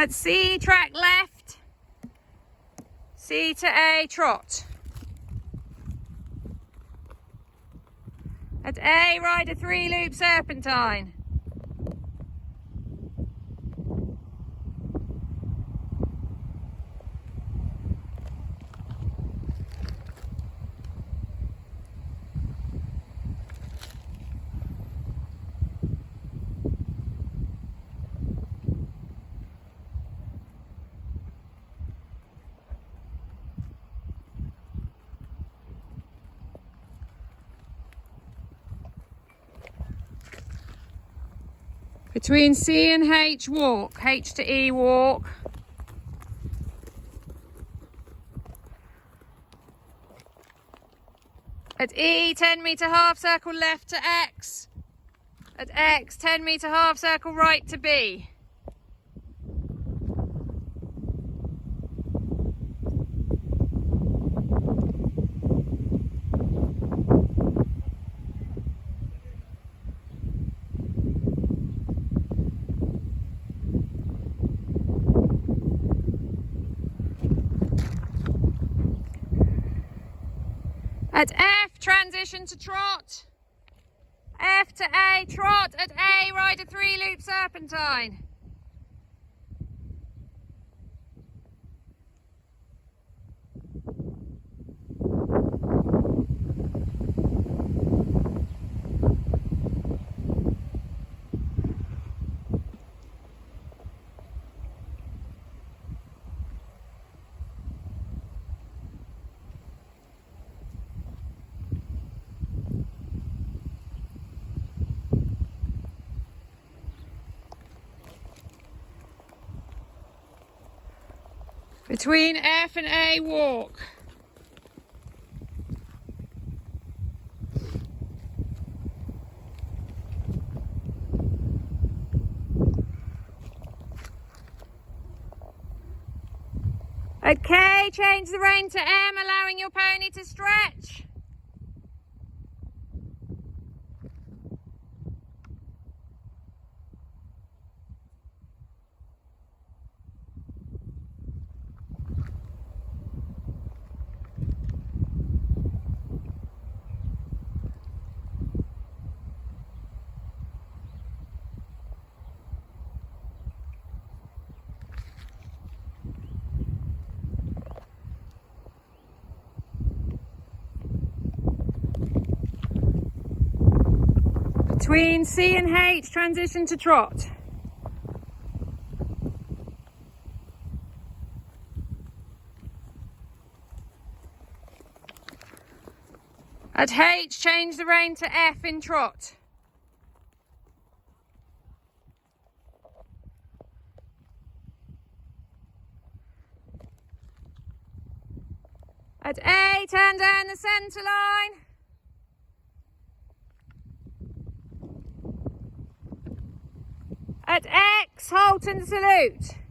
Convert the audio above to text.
At C, track left. C to A, trot. At A, ride a 3-loop serpentine. Between C and H, walk. H to E, walk. At E, 10-metre half circle left to X. At X, 10-metre half circle right to B. At F, transition to trot. F to A, trot. At A, ride a 3-loop serpentine. Between F and A, walk. At K, change the rein to M, allowing your pony to stretch. Between C and H, transition to trot. At H, change the rein to F in trot. At A, turn down the centre line. At X, halt and salute.